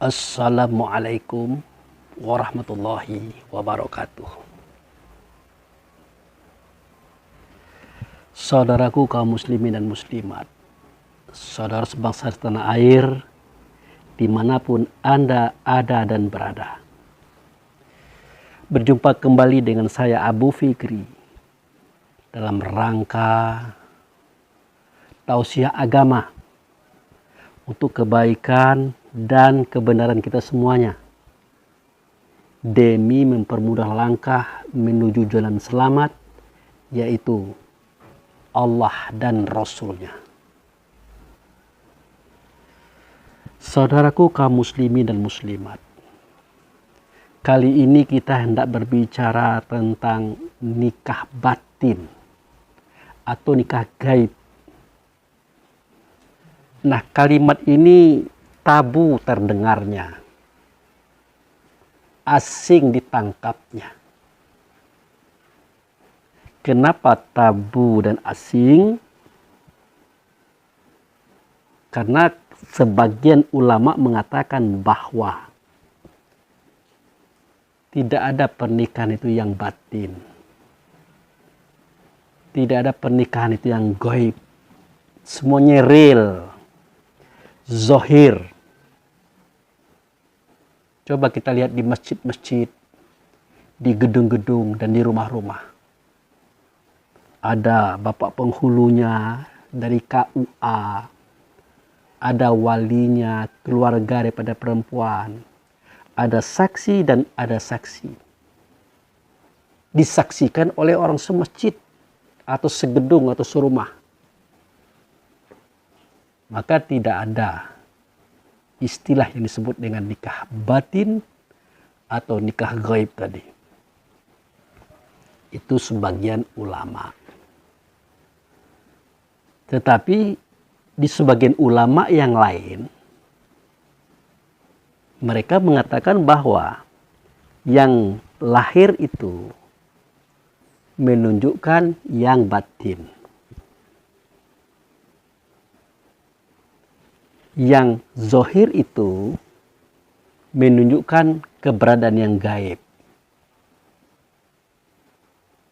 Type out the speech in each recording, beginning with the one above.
Assalamualaikum warahmatullahi wabarakatuh. Saudaraku kaum muslimin dan muslimat, saudara sebangsa setanah air, dimanapun Anda ada dan berada. Berjumpa kembali dengan saya Abu Fikri dalam rangka tausiah agama untuk kebaikan dan kebenaran kita semuanya, demi mempermudah langkah menuju jalan selamat, yaitu Allah dan Rasul-Nya. Saudaraku kaum muslimin dan muslimat, kali ini kita hendak berbicara tentang nikah batin atau nikah gaib. Nah, kalimat ini tabu terdengarnya, asing ditangkapnya. Kenapa tabu dan asing? Karena sebagian ulama mengatakan bahwa tidak ada pernikahan itu yang batin. Tidak ada pernikahan itu yang gaib. Semuanya real, zohir. Coba kita lihat di masjid-masjid, di gedung-gedung, dan di rumah-rumah. Ada bapak penghulunya dari KUA, ada walinya, keluarga daripada perempuan, ada saksi dan ada saksi. Disaksikan oleh orang semasjid, atau segedung, atau serumah. Maka tidak ada istilah yang disebut dengan nikah batin atau nikah gaib tadi. Itu sebagian ulama. Tetapi di sebagian ulama yang lain, mereka mengatakan bahwa yang lahir itu menunjukkan yang batin. Yang zohir itu menunjukkan keberadaan yang gaib.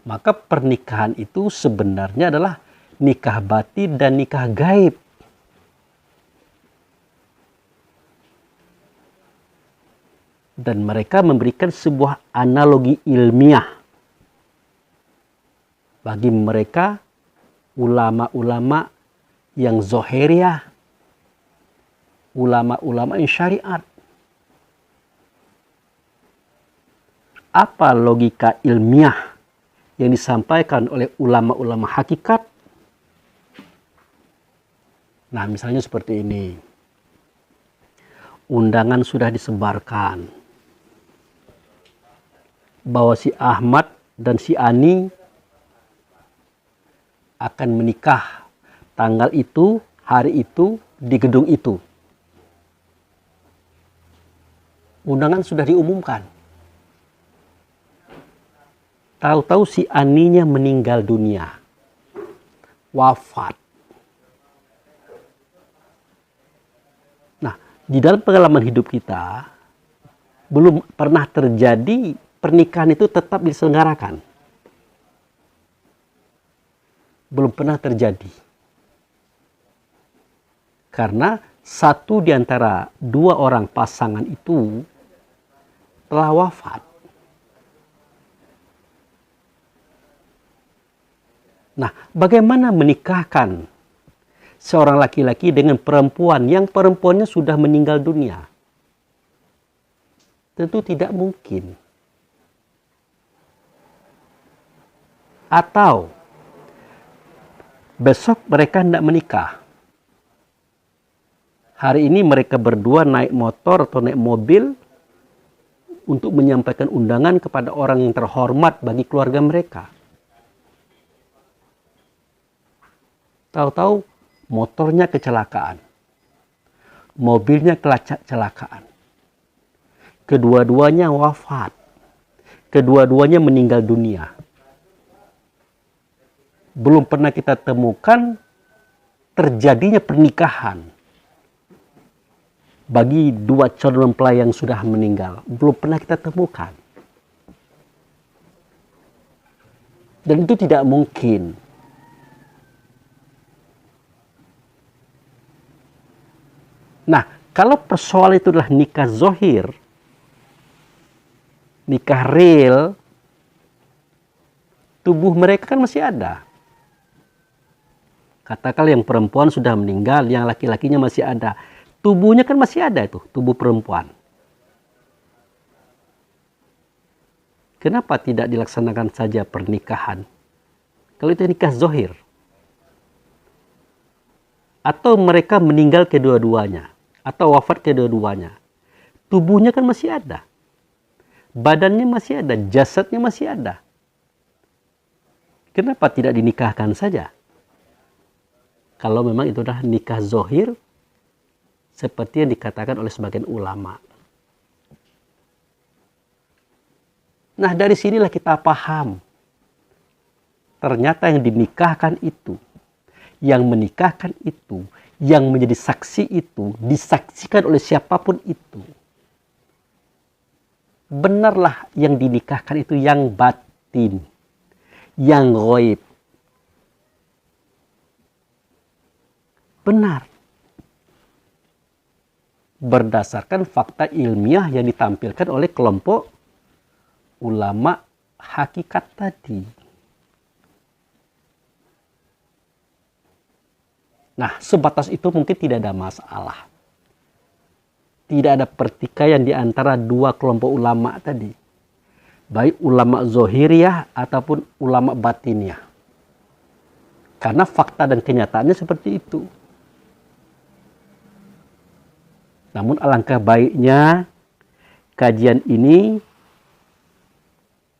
Maka pernikahan itu sebenarnya adalah nikah batin dan nikah gaib. Dan mereka memberikan sebuah analogi ilmiah bagi mereka ulama-ulama yang zohiriah, ulama-ulama yang syariat. Apa logika ilmiah yang disampaikan oleh ulama-ulama hakikat? Nah, misalnya seperti ini. Undangan sudah disebarkan bahwa si Ahmad dan si Ani akan menikah tanggal itu, hari itu, di gedung itu. Undangan sudah diumumkan. Tahu-tahu si Aninya meninggal dunia. Wafat. Nah, di dalam pengalaman hidup kita, belum pernah terjadi pernikahan itu tetap diselenggarakan. Belum pernah terjadi. Karena satu di antara dua orang pasangan itu telah wafat. Nah, bagaimana menikahkan seorang laki-laki dengan perempuan yang perempuannya sudah meninggal dunia? Tentu tidak mungkin. Atau besok mereka tidak menikah. Hari ini mereka berdua naik motor atau naik mobil untuk menyampaikan undangan kepada orang yang terhormat bagi keluarga mereka. Tahu-tahu motornya kecelakaan. Mobilnya kecelakaan. Kedua-duanya wafat. Kedua-duanya meninggal dunia. Belum pernah kita temukan terjadinya pernikahan bagi dua calon mempelai yang sudah meninggal belum pernah kita temukan. Dan itu tidak mungkin. Nah, kalau persoalan itu adalah nikah zohir, nikah real, tubuh mereka kan masih ada. Katakan yang perempuan sudah meninggal, yang laki-lakinya masih ada. Tubuhnya kan masih ada itu, tubuh perempuan. Kenapa tidak dilaksanakan saja pernikahan? Kalau itu nikah zohir. Atau mereka meninggal kedua-duanya. Atau wafat kedua-duanya. Tubuhnya kan masih ada. Badannya masih ada, jasadnya masih ada. Kenapa tidak dinikahkan saja? Kalau memang itu adalah nikah zohir, seperti yang dikatakan oleh sebagian ulama. Nah, dari sinilah kita paham. Ternyata yang dinikahkan itu, yang menikahkan itu, yang menjadi saksi itu, disaksikan oleh siapapun itu. Benarlah yang dinikahkan itu yang batin, yang ghaib. Benar. Berdasarkan fakta ilmiah yang ditampilkan oleh kelompok ulama hakikat tadi. Nah, sebatas itu mungkin tidak ada masalah. Tidak ada pertikaian di antara dua kelompok ulama tadi. Baik ulama zohiriyah ataupun ulama batiniyah. Karena fakta dan kenyataannya seperti itu. Namun alangkah baiknya kajian ini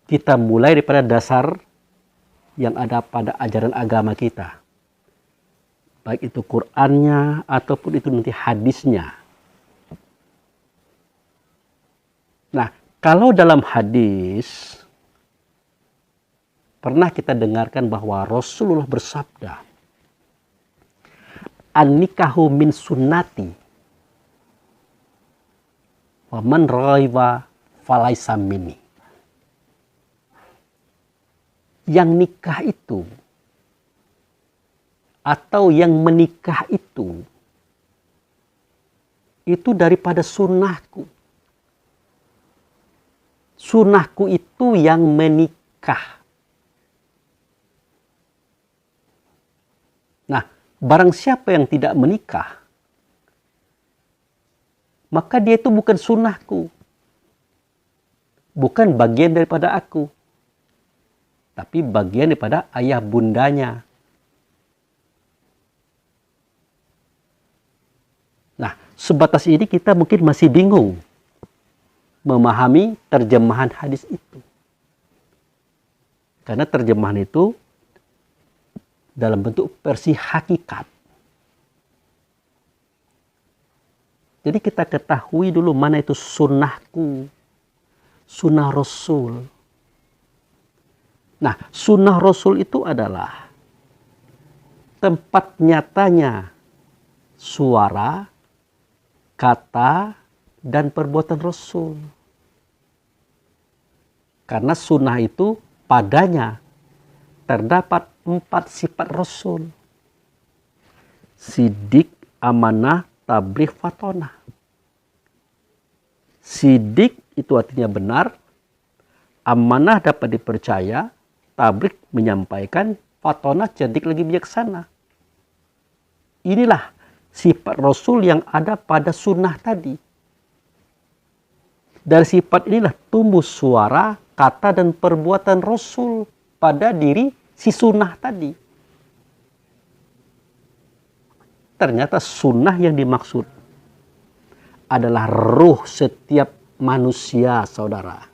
kita mulai daripada dasar yang ada pada ajaran agama kita. Baik itu Qur'annya ataupun itu nanti hadisnya. Nah, kalau dalam hadis pernah kita dengarkan bahwa Rasulullah bersabda, "An-nikahu min sunnati. Wa man raghiba falaisa minni." Yang nikah itu atau yang menikah itu daripada sunnahku. Sunnahku itu yang menikah. Nah, barang siapa yang tidak menikah, maka dia itu bukan sunnahku. Bukan bagian daripada aku. Tapi bagian daripada ayah bundanya. Nah, sebatas ini kita mungkin masih bingung memahami terjemahan hadis itu. Karena terjemahan itu dalam bentuk versi hakikat. Jadi kita ketahui dulu mana itu sunnahku, sunnah Rasul. Nah, sunnah Rasul itu adalah tempat nyatanya suara, kata, dan perbuatan Rasul. Karena sunnah itu padanya terdapat 4 sifat Rasul. Sidik, amanah, tabligh, fatonah. Sidik itu artinya benar, amanah dapat dipercaya, tabligh menyampaikan, fatonah cerdik lagi bijaksana. Inilah sifat Rasul yang ada pada sunnah tadi. Dari sifat inilah tumbuh suara, kata, dan perbuatan Rasul pada diri si sunnah tadi. Ternyata sunnah yang dimaksud adalah ruh setiap manusia, saudara.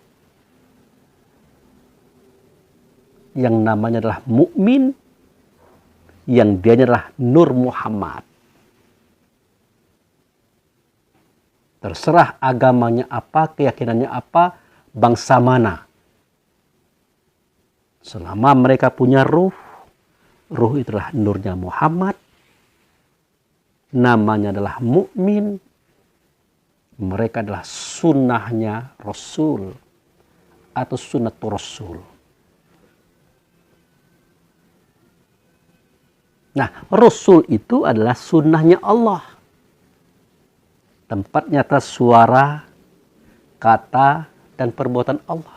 Yang namanya adalah mukmin, yang dianya adalah Nur Muhammad. Terserah agamanya apa, keyakinannya apa, bangsa mana. Selama mereka punya ruh itulah nurnya Muhammad, namanya adalah mukmin, Mereka adalah sunnahnya Rasul atau sunnatul Rasul. Nah, Rasul itu adalah sunnahnya Allah. Tempat nyata suara, kata, dan perbuatan Allah.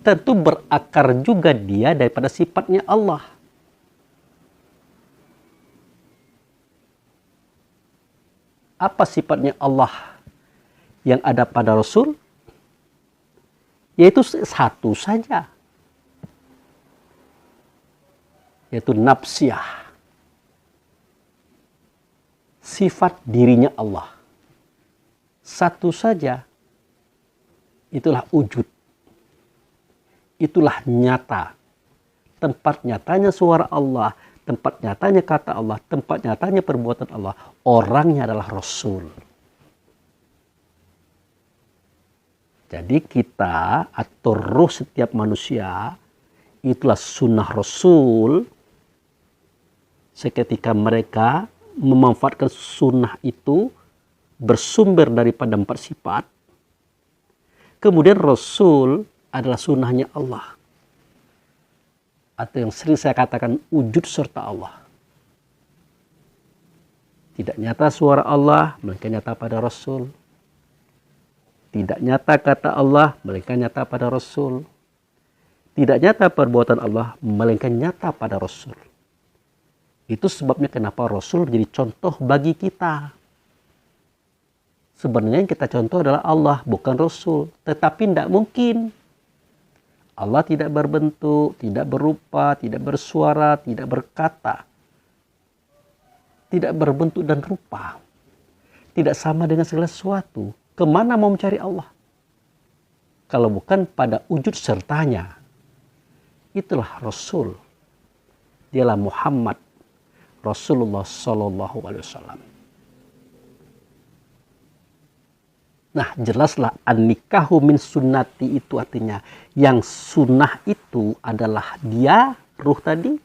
Tentu berakar juga dia daripada sifatnya Allah. Apa sifatnya Allah yang ada pada Rasul? Yaitu satu saja. Yaitu nafsiyah. Sifat dirinya Allah. Satu saja. Itulah wujud. Itulah nyata. Tempat nyatanya suara Allah. Tempat nyatanya kata Allah. Tempat nyatanya perbuatan Allah. Orangnya adalah Rasul. Jadi kita atau ruh setiap manusia itulah sunnah Rasul. Seketika mereka memanfaatkan sunnah itu bersumber daripada 4 sifat. Kemudian Rasul adalah sunnahnya Allah. Atau yang sering saya katakan wujud serta Allah. Tidak nyata suara Allah, melainkan nyata pada Rasul. Tidak nyata kata Allah, melainkan nyata pada Rasul. Tidak nyata perbuatan Allah, melainkan nyata pada Rasul. Itu sebabnya kenapa Rasul menjadi contoh bagi kita. Sebenarnya yang kita contoh adalah Allah, bukan Rasul. Tetapi tidak mungkin. Allah tidak berbentuk, tidak berupa, tidak bersuara, tidak berkata. Tidak berbentuk dan rupa. Tidak sama dengan segala sesuatu. Kemana mau mencari Allah? Kalau bukan pada wujud sertanya. Itulah Rasul. Dialah Muhammad. Rasulullah Sallallahu Alaihi Wasallam. Nah, jelaslah an-nikahu min sunnati itu artinya yang sunnah itu adalah dia, ruh tadi.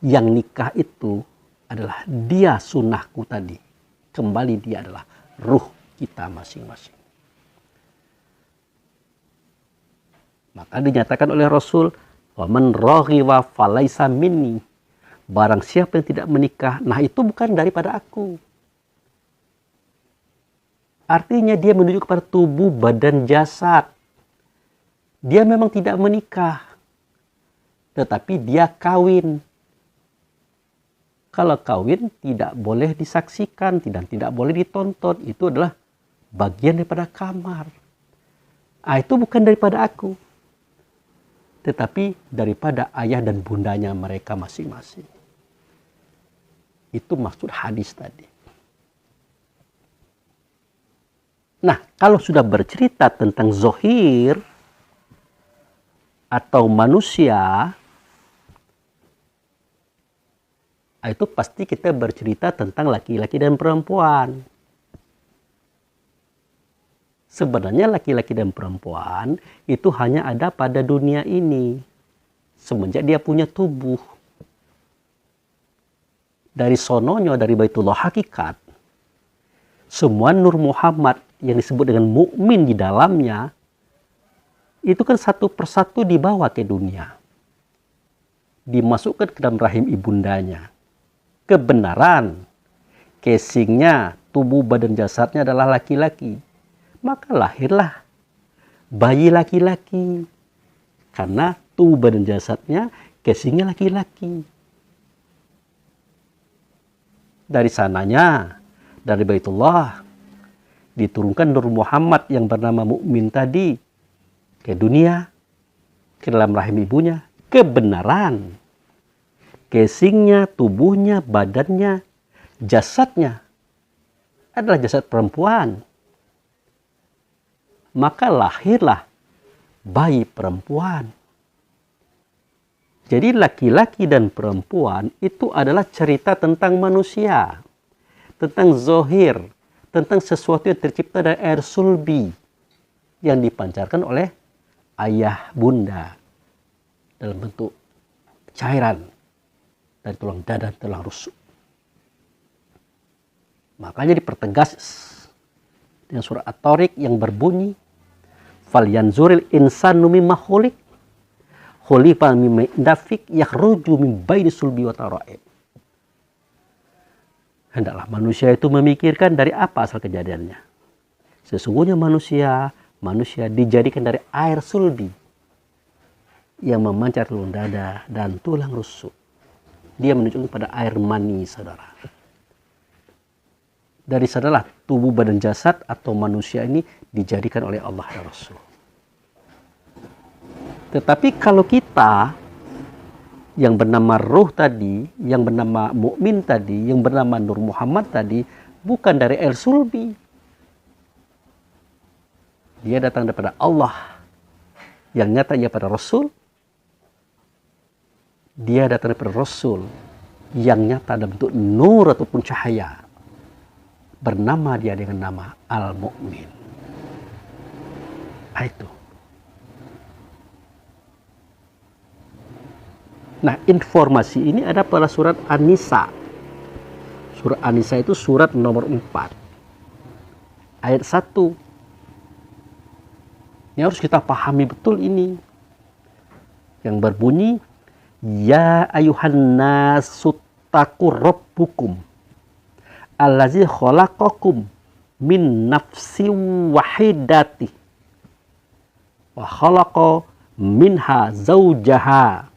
Yang nikah itu adalah dia sunnahku tadi. Kembali dia adalah ruh kita masing-masing. Maka dinyatakan oleh Rasul, wa man raghiba falaisa minni. Barang siapa yang tidak menikah, nah itu bukan daripada aku. Artinya dia menuju kepada tubuh, badan, jasad. Dia memang tidak menikah. Tetapi dia kawin. Kalau kawin tidak boleh disaksikan dan tidak boleh ditonton. Itu adalah bagian daripada kamar. Itu bukan daripada aku. Tetapi daripada ayah dan bundanya mereka masing-masing. Itu maksud hadis tadi. Nah, kalau sudah bercerita tentang zohir atau manusia, itu pasti kita bercerita tentang laki-laki dan perempuan. Sebenarnya laki-laki dan perempuan itu hanya ada pada dunia ini. Semenjak dia punya tubuh. Dari sononya, dari Baitullah Hakikat, semua Nur Muhammad yang disebut dengan mukmin di dalamnya, itu kan satu persatu dibawa ke dunia. Dimasukkan ke dalam rahim ibundanya. Kebenaran, casingnya, tubuh badan jasadnya adalah laki-laki. Maka lahirlah bayi laki-laki. Karena tubuh badan jasadnya, casingnya laki-laki. Dari sananya, dari Baitullah, diturunkan Nur Muhammad yang bernama mukmin tadi ke dunia, ke dalam rahim ibunya, kebenaran. Casingnya, tubuhnya, badannya, jasadnya adalah jasad perempuan. Maka lahirlah bayi perempuan. Jadi laki-laki dan perempuan itu adalah cerita tentang manusia. Tentang zohir. Tentang sesuatu yang tercipta dari air sulbi. Yang dipancarkan oleh ayah bunda. Dalam bentuk cairan. Dari tulang dada dan tulang rusuk. Makanya dipertegas dengan surah At-Tariq yang berbunyi, falyanzuril insanu mimma khuliq khuliqa mimma dafik yakhruju min baini sulbi wa tara'ib. Hendaklah manusia itu memikirkan dari apa asal kejadiannya. Sesungguhnya manusia dijadikan dari air sulbi yang memancar tulang dada dan tulang rusuk. Dia menunjukkan pada air mani, saudara. Dari sanalah tubuh badan jasad atau manusia ini dijadikan oleh Allah dan Rasul. Tetapi kalau kita yang bernama ruh tadi, yang bernama mukmin tadi, yang bernama Nur Muhammad tadi, bukan dari air sulbi. Dia datang daripada Allah yang nyata ia pada Rasul. Dia datang daripada Rasul yang nyata dalam bentuk nur ataupun cahaya. Bernama dia dengan nama Al-Mu'min. Itu. Nah, informasi ini ada pada surat An-Nisa. Surat An-Nisa itu surat nomor 4. Ayat 1. Ini harus kita pahami betul ini. Yang berbunyi, ya ayuhan nasu taqu rabbukum allazi khalaqakum min nafsin wahidati wa khalaqa minha zawjaha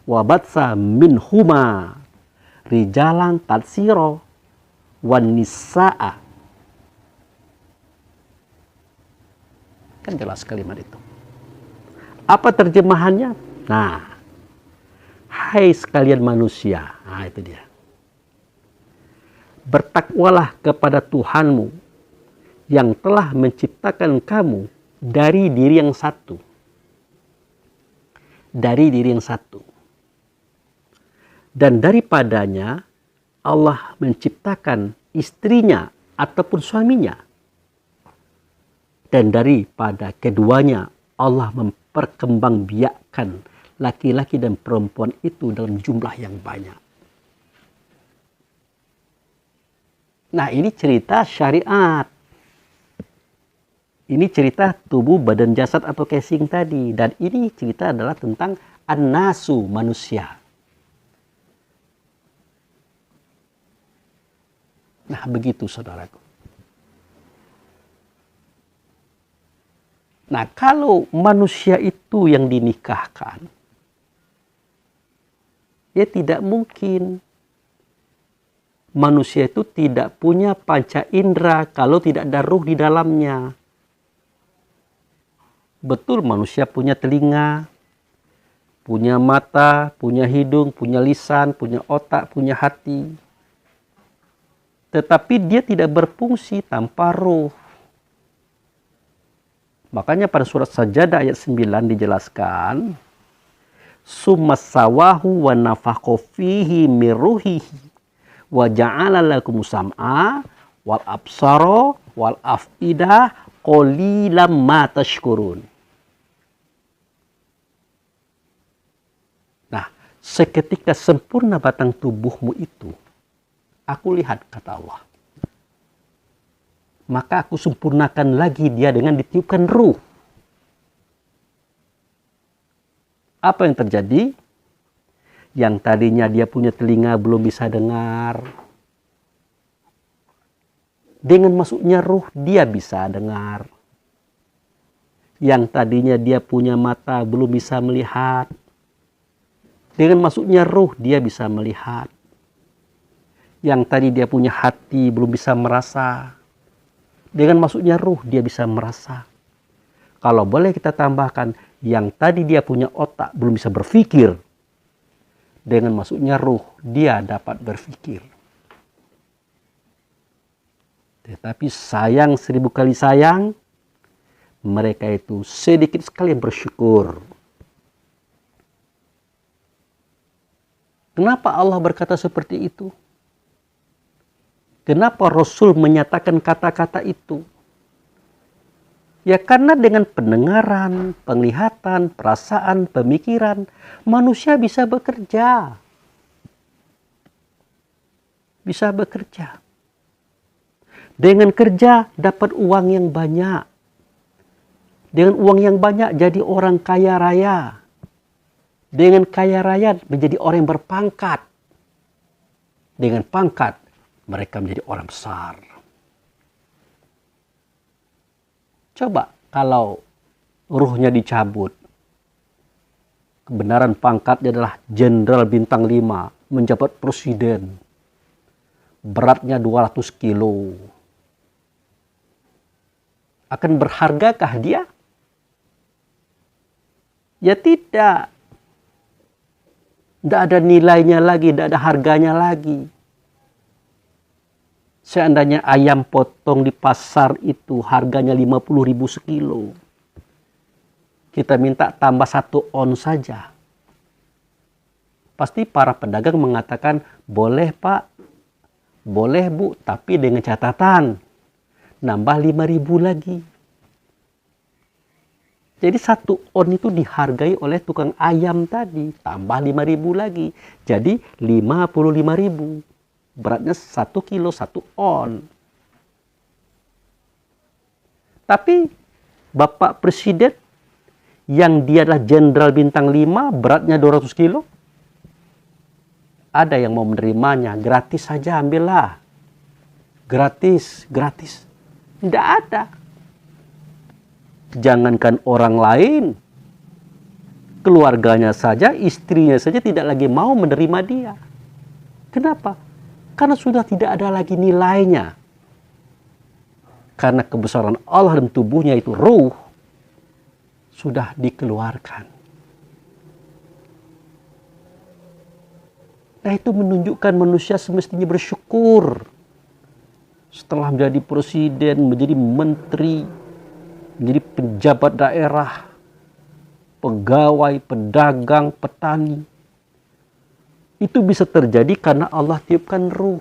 wa batsa minhuma rijalan katsira wan nisaa. Kan jelas kalimat itu. Apa terjemahannya? Nah, hai sekalian manusia. Nah, itu dia. Bertakwalah kepada Tuhanmu yang telah menciptakan kamu dari diri yang satu. Dari diri yang satu. Dan daripadanya Allah menciptakan istrinya ataupun suaminya. Dan daripada keduanya Allah memperkembangbiakkan laki-laki dan perempuan itu dalam jumlah yang banyak. Nah, ini cerita syariat. Ini cerita tubuh badan jasad atau casing tadi. Dan ini cerita adalah tentang an-nasu, manusia. Nah, begitu saudaraku. Nah, kalau manusia itu yang dinikahkan, ya tidak mungkin manusia itu tidak punya panca indera kalau tidak ada ruh di dalamnya. Betul, manusia punya telinga, punya mata, punya hidung, punya lisan, punya otak, punya hati. Tetapi dia tidak berfungsi tanpa ruh. Makanya pada surat Sajadah ayat 9 dijelaskan, summasawahu wa nafakha fihi min ruhihi wa ja'ala lakum sam'a wal absara wal af'idah qalilan ma tashkurun. Nah, seketika sempurna batang tubuhmu itu, aku lihat, kata Allah. Maka aku sempurnakan lagi dia dengan ditiupkan ruh. Apa yang terjadi? Yang tadinya dia punya telinga belum bisa dengar. Dengan masuknya ruh dia bisa dengar. Yang tadinya dia punya mata belum bisa melihat. Dengan masuknya ruh dia bisa melihat. Yang tadi dia punya hati belum bisa merasa. Dengan masuknya ruh dia bisa merasa. Kalau boleh kita tambahkan, yang tadi dia punya otak belum bisa berpikir. Dengan masuknya ruh, dia dapat berpikir. Tetapi sayang 1000 kali sayang, mereka itu sedikit sekali yang bersyukur. Kenapa Allah berkata seperti itu? Kenapa Rasul menyatakan kata-kata itu? Ya karena dengan pendengaran, penglihatan, perasaan, pemikiran, manusia bisa bekerja. Bisa bekerja. Dengan kerja dapat uang yang banyak. Dengan uang yang banyak jadi orang kaya raya. Dengan kaya raya menjadi orang yang berpangkat. Dengan pangkat mereka menjadi orang besar. Coba kalau ruhnya dicabut. Kebenaran pangkatnya adalah jenderal bintang 5, menjabat presiden. Beratnya 200 kilo. Akan berhargakah dia? Ya tidak. Tidak ada nilainya lagi, tidak ada harganya lagi. Seandainya ayam potong di pasar itu harganya 50.000 sekilo. Kita minta tambah 1 on saja. Pasti para pedagang mengatakan, boleh Pak, boleh Bu, tapi dengan catatan nambah 5.000 lagi. Jadi 1 on itu dihargai oleh tukang ayam tadi, tambah 5.000 lagi. Jadi 55.000. Beratnya 1 kilo 1 on. Tapi Bapak Presiden yang dia adalah jenderal bintang 5, beratnya 200 kilo. Ada yang mau menerimanya, gratis saja ambillah. Gratis, gratis. Tidak ada. Jangankan orang lain, keluarganya saja, istrinya saja tidak lagi mau menerima dia. Kenapa? Karena sudah tidak ada lagi nilainya. Karena kebesaran Allah dalam tubuhnya itu ruh sudah dikeluarkan. Nah, itu menunjukkan manusia semestinya bersyukur. Setelah menjadi presiden, menjadi menteri, menjadi pejabat daerah, pegawai, pedagang, petani. Itu bisa terjadi karena Allah tiupkan ruh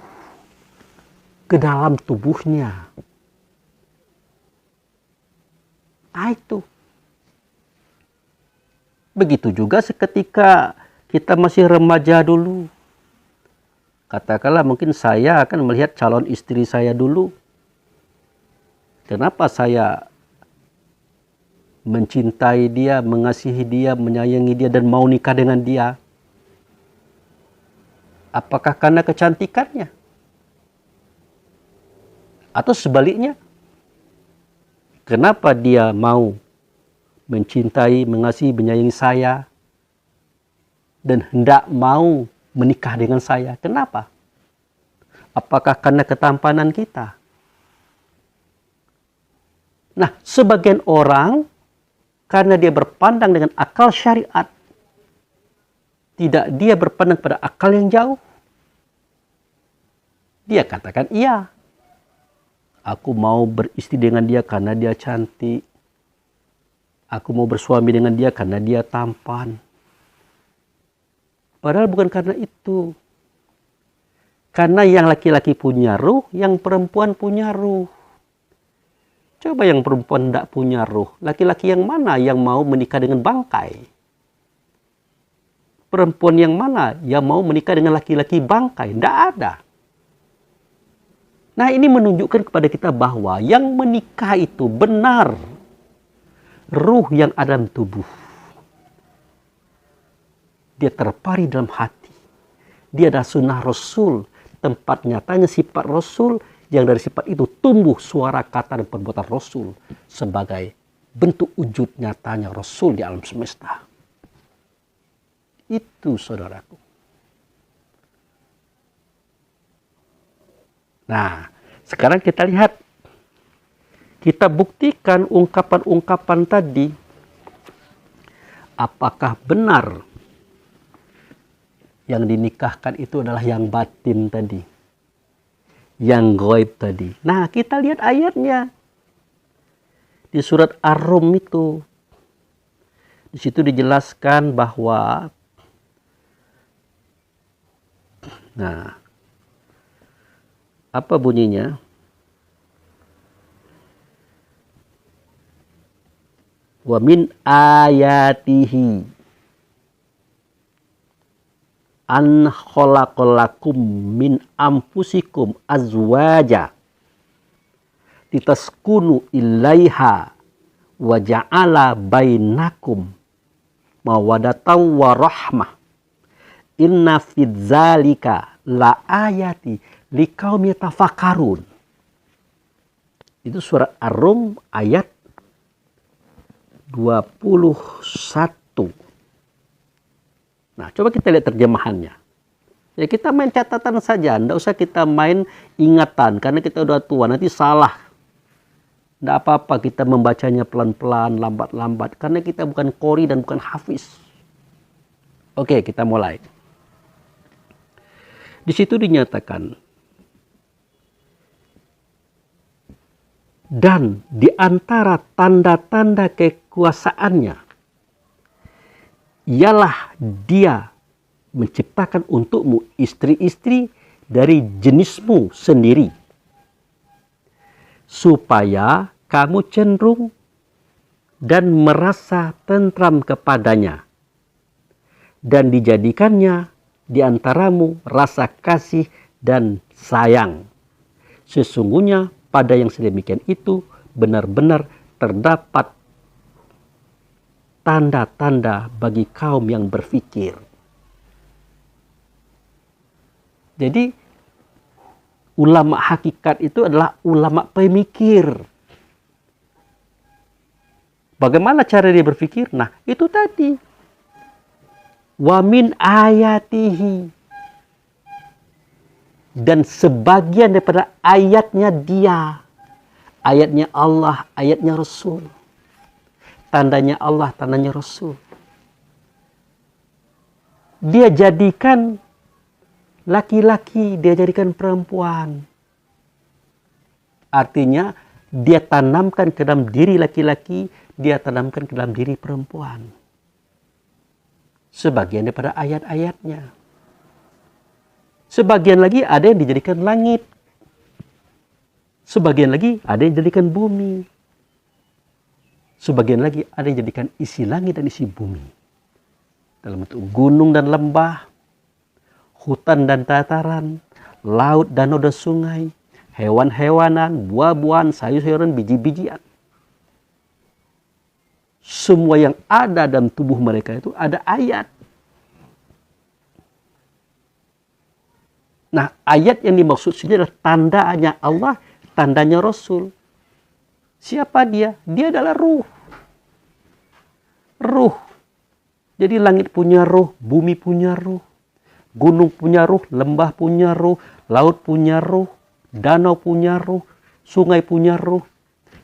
ke dalam tubuhnya. Nah, itu. Begitu juga seketika kita masih remaja dulu. Katakanlah mungkin saya akan melihat calon istri saya dulu. Kenapa saya mencintai dia, mengasihi dia, menyayangi dia, dan mau nikah dengan dia? Apakah karena kecantikannya? Atau sebaliknya? Kenapa dia mau mencintai, mengasihi, menyayangi saya dan hendak mau menikah dengan saya? Kenapa? Apakah karena ketampanan kita? Nah, sebagian orang karena dia berpandang dengan akal syariat, tidak dia berpandang pada akal yang jauh, dia katakan iya, aku mau beristri dengan dia karena dia cantik. Aku mau bersuami dengan dia karena dia tampan. Padahal bukan karena itu. Karena yang laki-laki punya ruh, yang perempuan punya ruh. Coba yang perempuan tidak punya ruh. Laki-laki yang mana yang mau menikah dengan bangkai? Perempuan yang mana yang mau menikah dengan laki-laki bangkai? Tidak ada. Nah, ini menunjukkan kepada kita bahwa yang menikah itu benar ruh yang ada dalam tubuh. Dia terpari dalam hati. Dia adalah sunnah Rasul. Tempat nyatanya sifat Rasul, yang dari sifat itu tumbuh suara kata dan perbuatan Rasul sebagai bentuk wujud nyatanya Rasul di alam semesta. Itu saudaraku. Nah, sekarang kita lihat. Kita buktikan ungkapan-ungkapan tadi. Apakah benar yang dinikahkan itu adalah yang batin tadi? Yang gaib tadi. Nah, kita lihat ayatnya. Di surat Ar-Rum itu. Di situ dijelaskan bahwa apa bunyinya? Wa min ayatihi an khalaqalakum min anfusikum azwaja litaskunu ilaiha wa ja'ala bainakum mawadatan wa rahmah. Inna fid zalika la ayati liqaumi yatafakkarun. Itu surat Ar-Rum ayat 21. Nah, coba kita lihat terjemahannya. Ya, kita main catatan saja, enggak usah kita main ingatan karena kita udah tua, nanti salah. Enggak apa-apa kita membacanya pelan-pelan, lambat-lambat karena kita bukan qori dan bukan hafiz. Oke, kita mulai. Di situ dinyatakan, dan di antara tanda-tanda kekuasaannya ialah dia menciptakan untukmu istri-istri dari jenismu sendiri, supaya kamu cenderung dan merasa tentram kepadanya, dan dijadikannya di antaramu rasa kasih dan sayang. Sesungguhnya pada yang sedemikian itu benar-benar terdapat tanda-tanda bagi kaum yang berfikir. Jadi ulama hakikat itu adalah ulama pemikir. Bagaimana cara dia berfikir? Nah, itu tadi. Wa min ayatihi. Dan sebagian daripada ayatnya dia. Ayatnya Allah, ayatnya Rasul. Tandanya Allah, tandanya Rasul. Dia jadikan laki-laki, dia jadikan perempuan. Artinya, dia tanamkan ke dalam diri laki-laki, dia tanamkan ke dalam diri perempuan. Sebagian daripada ayat-ayatnya. Sebagian lagi ada yang dijadikan langit. Sebagian lagi ada yang dijadikan bumi. Sebagian lagi ada yang dijadikan isi langit dan isi bumi. Dalam bentuk gunung dan lembah, hutan dan dataran, laut, danau dan sungai, hewan-hewanan, buah-buahan, sayur-sayuran, biji-bijian. Semua yang ada dalam tubuh mereka itu ada ayat. Nah, ayat yang dimaksud sini adalah tandanya Allah, tandanya Rasul. Siapa dia? Dia adalah ruh. Ruh. Jadi langit punya ruh, bumi punya ruh, gunung punya ruh, lembah punya ruh, laut punya ruh, danau punya ruh, sungai punya ruh,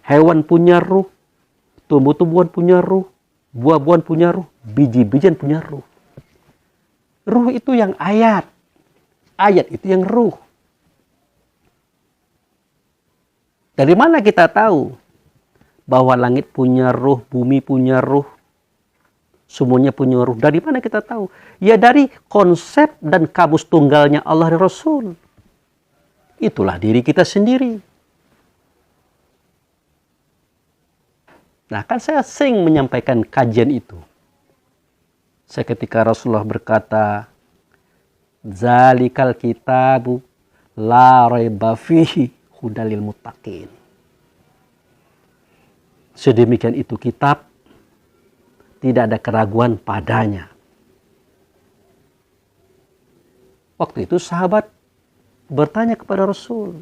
hewan punya ruh, tumbuh-tumbuhan punya ruh, buah-buahan punya ruh, biji-bijian punya ruh. Ruh itu yang ayat. Ayat itu yang ruh. Dari mana kita tahu bahwa langit punya ruh, bumi punya ruh, semuanya punya ruh? Dari mana kita tahu? Ya dari konsep dan kamus tunggalnya Allah dan Rasul. Itulah diri kita sendiri. Nah, kan saya sering menyampaikan kajian itu. Saya ketika Rasulullah berkata, Zalikal kitabu la raiba fihi hudalil muttaqin. Sedemikian itu kitab, tidak ada keraguan padanya. Waktu itu sahabat bertanya kepada Rasul,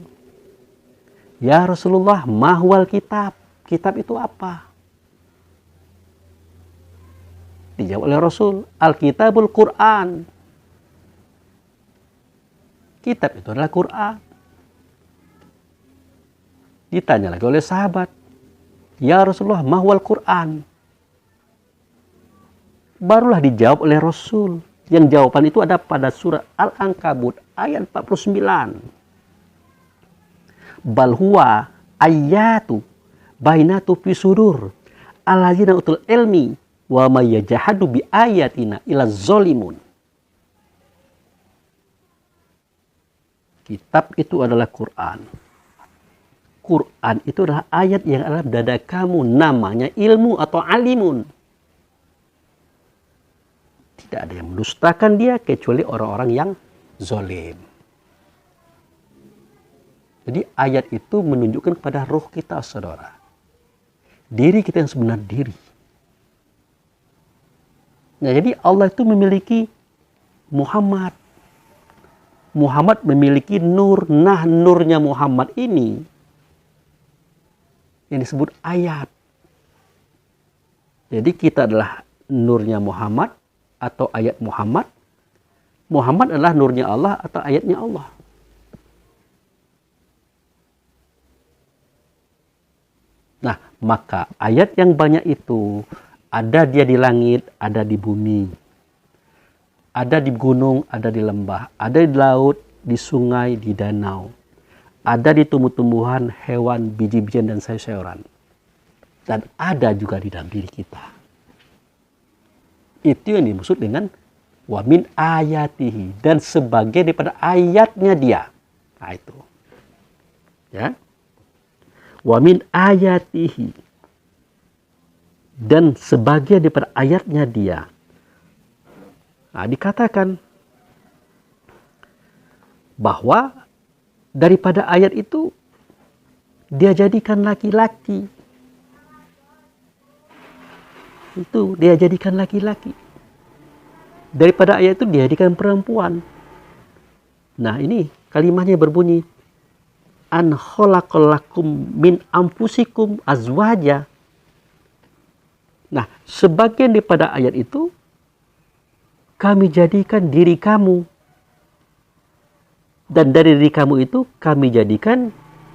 Ya Rasulullah, mahwal kitab? Kitab itu apa? Dijawab oleh Rasul, Al-Kitabul Quran. Kitab itu adalah Quran. Ditanya lagi oleh sahabat, Ya Rasulullah, mahwal Quran? Barulah dijawab oleh Rasul. Yang jawaban itu ada pada surah Al-Ankabut ayat 49. Bal huwa ayatu bainatu fi sudur alladzina utul ilmi wa may yajhadu bi ayatina ila zalimun. Kitab itu adalah Quran. Quran itu adalah ayat yang ada dalam dada kamu. Namanya ilmu atau alimun. Tidak ada yang mendustakan dia kecuali orang-orang yang zalim. Jadi ayat itu menunjukkan kepada roh kita, saudara. Diri kita yang sebenar diri. Nah, jadi Allah itu memiliki Muhammad. Muhammad memiliki nur. Nah, nurnya Muhammad ini yang disebut ayat. Jadi kita adalah nurnya Muhammad atau ayat Muhammad. Muhammad adalah nurnya Allah atau ayatnya Allah. Nah, maka ayat yang banyak itu ada dia di langit, ada di bumi. Ada di gunung, ada di lembah. Ada di laut, di sungai, di danau. Ada di tumbuh-tumbuhan, hewan, biji-bijian, dan sayur-sayuran. Dan ada juga di dalam diri kita. Itu yang dimaksud dengan wa min ayatihi. Dan sebagai daripada ayatnya dia. Nah itu. Ya. Wa min ayatihi. Dan sebagai daripada ayatnya dia. Nah, dikatakan bahwa daripada ayat itu dia jadikan laki-laki. Itu dia jadikan laki-laki. Daripada ayat itu dia jadikan perempuan. Nah, ini kalimatnya berbunyi an khalaqalakum min anfusikum azwaja. Nah, sebagian daripada ayat itu kami jadikan diri kamu. Dan dari diri kamu itu kami jadikan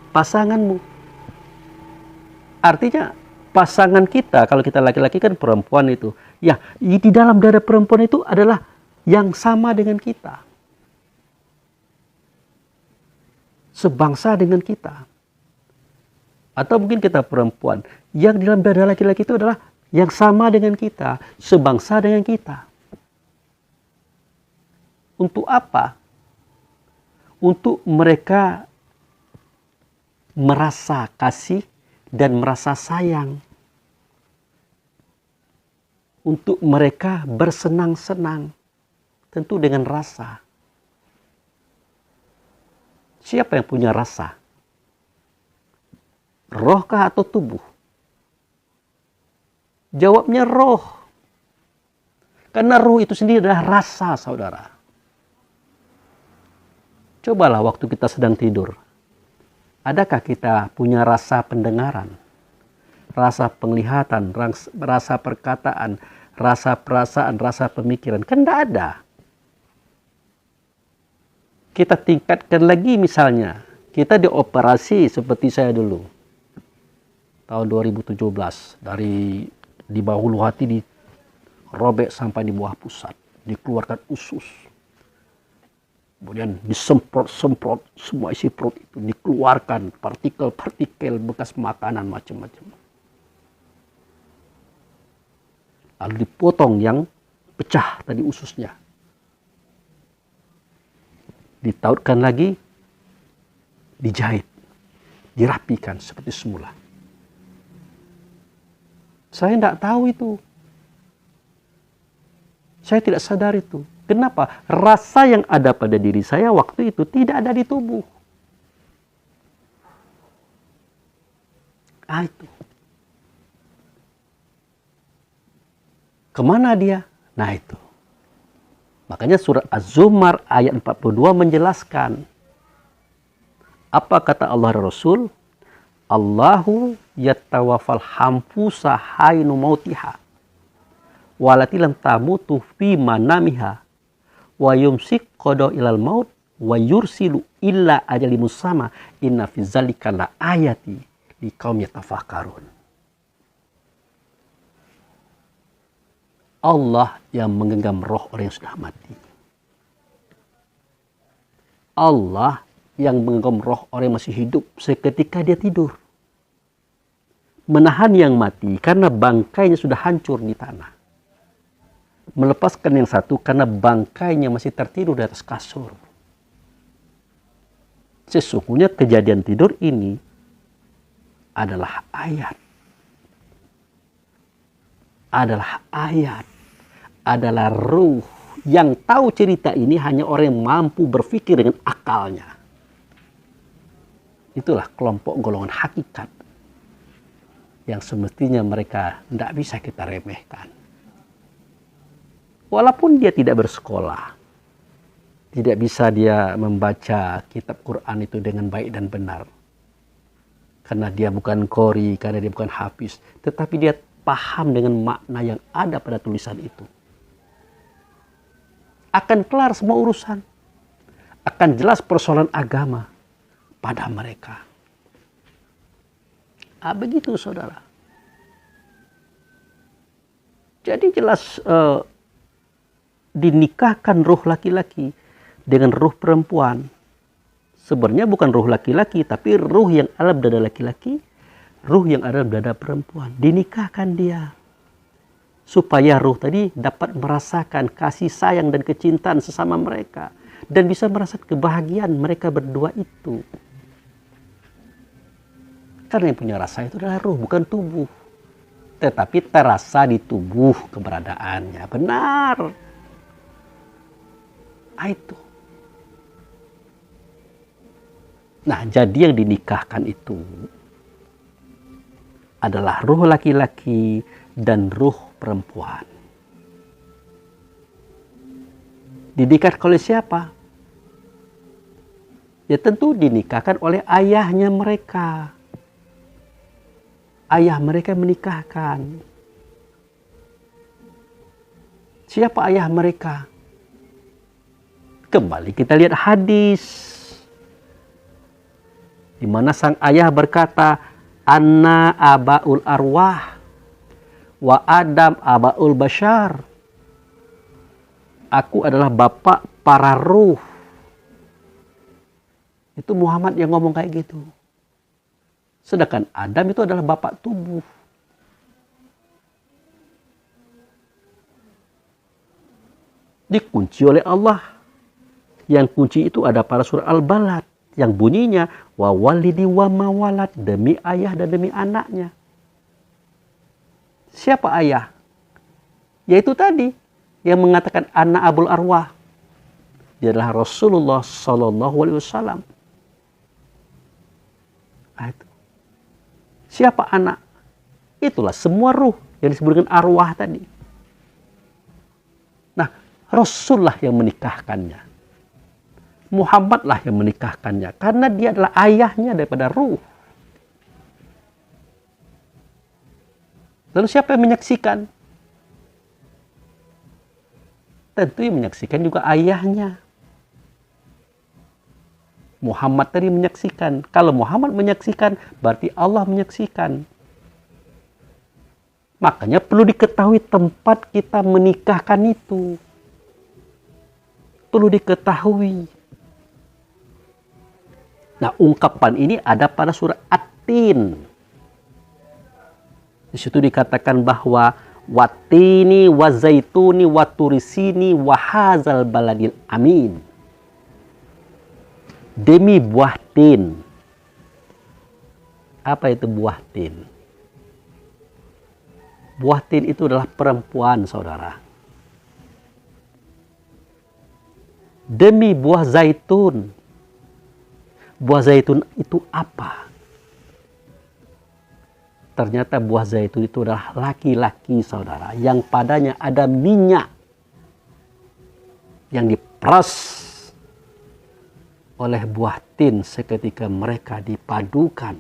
pasanganmu. Artinya pasangan kita, kalau kita laki-laki kan perempuan itu. Ya, di dalam dada perempuan itu adalah yang sama dengan kita. Sebangsa dengan kita. Atau mungkin kita perempuan. Yang di dalam dada laki-laki itu adalah yang sama dengan kita. Sebangsa dengan kita. Untuk apa? Untuk mereka merasa kasih dan merasa sayang. Untuk mereka bersenang-senang. Tentu dengan rasa. Siapa yang punya rasa? Rohkah atau tubuh? Jawabnya roh. Karena roh itu sendiri adalah rasa, saudara. Cobalah waktu kita sedang tidur. Adakah kita punya rasa pendengaran? Rasa penglihatan, rasa perkataan, rasa perasaan, rasa pemikiran? Kan tidak ada. Kita tingkatkan lagi misalnya. Kita dioperasi seperti saya dulu. Tahun 2017. Dari di bawah hulu hati dirobek sampai di bawah pusat. Dikeluarkan usus. Kemudian disemprot-semprot semua isi perut itu. Dikeluarkan partikel-partikel bekas makanan macam-macam. Lalu dipotong yang pecah tadi ususnya. Ditautkan lagi, dijahit, dirapikan seperti semula. Saya tidak tahu itu. Saya tidak sadar itu. Kenapa? Rasa yang ada pada diri saya waktu itu tidak ada di tubuh. Itu. Kemana dia? Nah itu. Makanya surat Az-Zumar ayat 42 menjelaskan. Apa kata Allah dan Rasul? Allahu yattawafal hamfusa hainu mautiha. Walati lam tamutu fi manamiha. Wa yumsik qada ilal maut. Wa yursilu illa ajali musama. Inna fi zalika la ayati liqaum yatafakkarun. Allah yang menggenggam roh orang yang sudah mati. Allah yang menggenggam roh orang yang masih hidup seketika dia tidur. Menahan yang mati karena bangkainya sudah hancur di tanah. Melepaskan yang satu karena bangkainya masih tertidur di atas kasur. Sesungguhnya kejadian tidur ini adalah ayat. Adalah ayat. Adalah ruh. Yang tahu cerita ini hanya orang yang mampu berpikir dengan akalnya. Itulah kelompok golongan hakikat yang semestinya mereka tidak bisa kita remehkan. Walaupun dia tidak bersekolah, tidak bisa dia membaca kitab Quran itu dengan baik dan benar. Karena dia bukan qori, karena dia bukan hafiz. Tetapi dia paham dengan makna yang ada pada tulisan itu. Akan kelar semua urusan. Akan jelas persoalan agama pada mereka. Begitu saudara. Jadi jelas dinikahkan ruh laki-laki dengan ruh perempuan. Sebenarnya bukan ruh laki-laki, tapi ruh yang ada dalam dada laki-laki, ruh yang ada dalam dada perempuan. Dinikahkan dia. Supaya ruh tadi dapat merasakan kasih sayang dan kecintaan sesama mereka. Dan bisa merasakan kebahagiaan mereka berdua itu. Karena yang punya rasa itu adalah ruh, bukan tubuh. Tetapi terasa di tubuh keberadaannya. Benar. Itu. Nah, jadi yang dinikahkan itu adalah ruh laki-laki dan ruh perempuan. Dinikahkan oleh siapa? Ya tentu dinikahkan oleh ayahnya mereka. Ayah mereka menikahkan. Siapa ayah mereka? Kembali kita lihat hadis. Di mana sang ayah berkata, Anna abaul arwah wa Adam abaul bashar. Aku adalah bapak para ruh. Itu Muhammad yang ngomong kayak gitu. Sedangkan Adam itu adalah bapak tubuh. Dikunci oleh Allah. Yang kunci itu ada pada surah Al-Balad. Yang bunyinya, wa walidi wa mawalad, demi ayah dan demi anaknya. Siapa ayah? Yaitu tadi, yang mengatakan anak abul arwah. Dia adalah Rasulullah Sallallahu Alaihi Wasallam. Itu. Siapa anak? Itulah semua ruh yang disebutkan arwah tadi. Nah, Rasulullah yang menikahkannya. Muhammadlah yang menikahkannya. Karena dia adalah ayahnya daripada ruh. Lalu siapa yang menyaksikan? Tentu yang menyaksikan juga ayahnya. Muhammad tadi menyaksikan. Kalau Muhammad menyaksikan, berarti Allah menyaksikan. Makanya perlu diketahui tempat kita menikahkan itu. Perlu diketahui. Nah, ungkapan ini ada pada surah At-Tin. Di situ dikatakan bahwa watini wa zaituni wa turisini wa hazal baladil amin. Demi buah tin. Apa itu buah tin? Buah tin itu adalah perempuan, saudara. Demi buah zaitun. Buah zaitun itu apa? Ternyata buah zaitun itu adalah laki-laki, saudara, yang padanya ada minyak yang diperas oleh buah tin seketika mereka dipadukan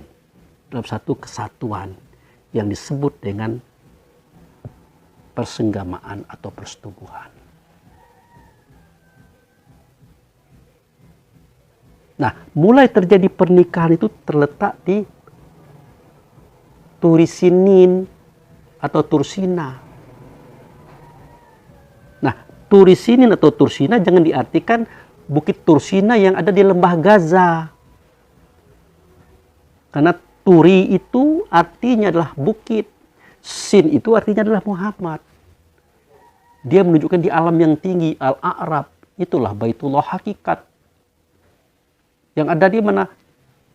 dalam satu kesatuan yang disebut dengan persenggamaan atau persetubuhan. Nah, mulai terjadi pernikahan itu terletak di Turisinin atau Tursina. Nah, Turisinin atau Tursina jangan diartikan Bukit Tursina yang ada di lembah Gaza. Karena Turi itu artinya adalah bukit. Sin itu artinya adalah Muhammad. Dia menunjukkan di alam yang tinggi, Al-A'rab. Itulah Baitullah hakikat. Yang ada di mana?